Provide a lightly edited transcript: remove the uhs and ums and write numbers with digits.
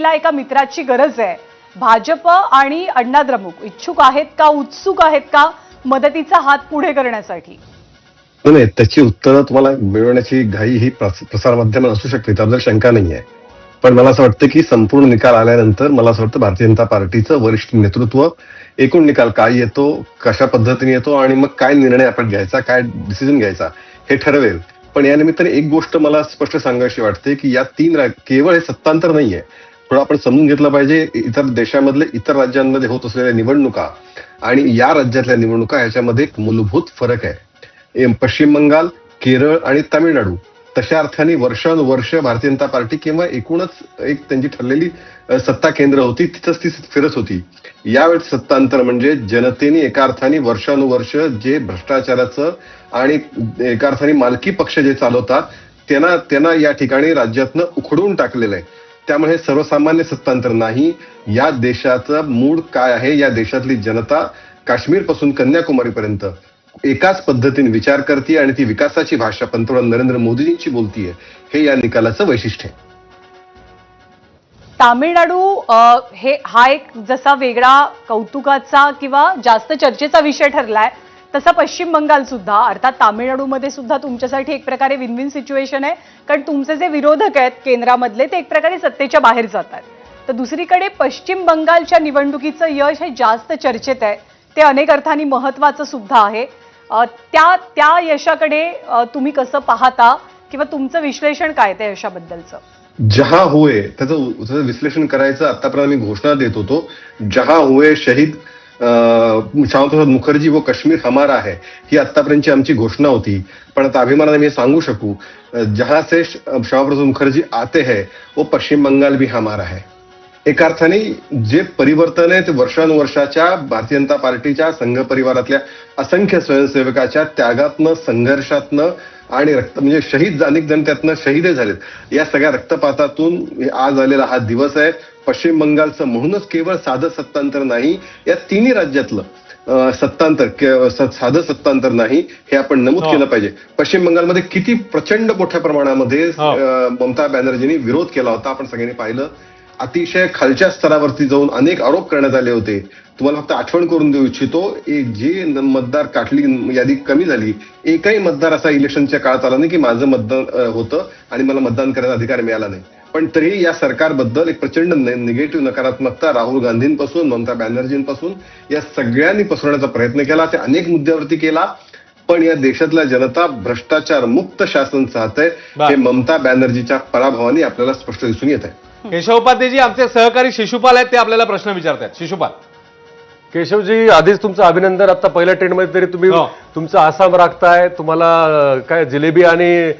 ला एका मित्राची गरज आहे. भाजप आणि अण्णा द्रमुक इच्छुक आहेत का, उत्सुक आहेत का मदतीचा हात पुढे करण्यासाठी? नाही, त्याची उत्तरं तुम्हाला मिळवण्याची घाई ही प्रसार माध्यमात असू शकते, त्याबद्दल शंका नाही आहे. पण मला असं वाटतं की संपूर्ण निकाल आल्यानंतर मला असं वाटतं भारतीय जनता पार्टीचं वरिष्ठ नेतृत्व एकूण निकाल काय येतो, कशा पद्धतीने येतो आणि मग काय निर्णय आपण घ्यायचा, काय डिसिजन घ्यायचा हे ठरवेल. पण या निमित्ताने एक गोष्ट मला स्पष्ट सांगायची वाटते की या केवळ हे सत्तांतर नाहीये. थोडं आपण समजून घेतलं पाहिजे इतर देशामधले इतर राज्यांमध्ये होत असलेल्या निवडणुका आणि या राज्यातल्या निवडणुका ह्याच्यामध्ये एक मूलभूत फरक आहे. पश्चिम बंगाल, केरळ आणि तामिळनाडू तशा अर्थाने वर्षानुवर्ष भारतीय जनता पार्टी किंवा एकूणच एक त्यांची ठरलेली सत्ता केंद्र होती, तिथंच ती फिरत होती. यावेळेस सत्तांतर म्हणजे जनतेने एका अर्थाने वर्षानुवर्ष जे भ्रष्टाचाराचं आणि एका अर्थाने मालकी पक्ष जे चालवतात त्यांना या ठिकाणी राज्यातनं उखडून टाकलेलं आहे. त्यामुळे सर्वसामान्य सत्तांतर नाही. या देशाचं मूळ काय आहे, या देशातली जनता काश्मीर पासून कन्याकुमारीपर्यंत एकाच पद्धतीने विचार करते आणि ती विकासाची भाषा पंतप्रधान नरेंद्र मोदींची बोलतीये. हे या निकालाचं वैशिष्ट्य आहे. तामिळनाडू हा एक जसा वेगळा कौतुकाचा किंवा जास्त चर्चेचा विषय ठरलाय, तसा पश्चिम बंगाल सुद्धा, अर्थात तामिळनाडूमध्ये सुद्धा तुमच्यासाठी एक प्रकारे विन विन सिच्युएशन आहे, कारण तुमचे जे विरोधक आहेत केंद्रामधले ते एक प्रकारे सत्तेच्या बाहेर जातात. तर दुसरीकडे पश्चिम बंगालच्या निवडणुकीचं यश हे जास्त चर्चेत आहे, ते अनेक अर्थांनी महत्वाचं सुद्धा आहे. त्या यशाकडे तुम्ही कसं पाहता किंवा तुमचं विश्लेषण काय त्या यशाबद्दलचं? जहां हुए त्याचं विश्लेषण करायचं आतापर्यंत मी घोषणा देत होतो. जहां हुए शहीद श्यामाप्रसाद मुखर्जी वो कश्मीर हमारा है, ही आतापर्यंतची आमची घोषणा होती. पण आता अभिमानाने मी सांगू शकू, जहां से श्यामाप्रसाद मुखर्जी आते हैं वो पश्चिम बंगाल भी हमारा है. एका अर्थाने जे परिवर्तन आहे ते वर्षानुवर्षाच्या भारतीय जनता पार्टीच्या संघ परिवारातल्या असंख्य स्वयंसेवकाच्या त्यागातनं, संघर्षातनं आणि म्हणजे शहीद अनेक जण त्यातनं शहीदही झालेत. या सगळ्या रक्तपातातून आज आलेला हा दिवस आहे. पश्चिम बंगालचं म्हणूनच केवळ साधं सत्तांतर नाही, या तिन्ही राज्यातलं साधं सत्तांतर नाही, हे आपण नमूद केलं पाहिजे. पश्चिम बंगालमध्ये किती प्रचंड मोठ्या प्रमाणामध्ये ममता बॅनर्जींनी विरोध केला होता आपण सगळ्यांनी पाहिलं. अतिशय खालच्या स्तरावरती जाऊन अनेक आरोप करण्यात आले होते. तुम्हाला फक्त आठवण करून देऊ इच्छितो, जे मतदार काटली यादी कमी झाली, एकही मतदार असा इलेक्शनच्या काळात आला नाही की माझं मतदान होतं आणि मला मतदान करण्याचा अधिकार मिळाला नाही. पण तरी या सरकारबद्दल एक प्रचंड निगेटिव्ह नकारात्मकता राहुल गांधींपासून ममता बॅनर्जींपासून या सगळ्यांनी पसरवण्याचा प्रयत्न केला. ते अनेक मुद्द्यावरती केला. पण या देशातल्या जनता भ्रष्टाचार मुक्त शासन चाहते, हे ममता बॅनर्जीच्या पराभवाने आपल्याला स्पष्ट दिसून येत आहे. केशव उपाध्यायजी, आमचे सहकारी शिशुपाल आहेत, ते आपल्याला प्रश्न विचारतात. शिशुपाल. केशवजी, आधीच तुमचं अभिनंदन. आता पहिल्या ट्रेंडमध्ये तरी तुम्ही तुमचं आसाम राखताय. तुम्हाला काय जिलेबी आणि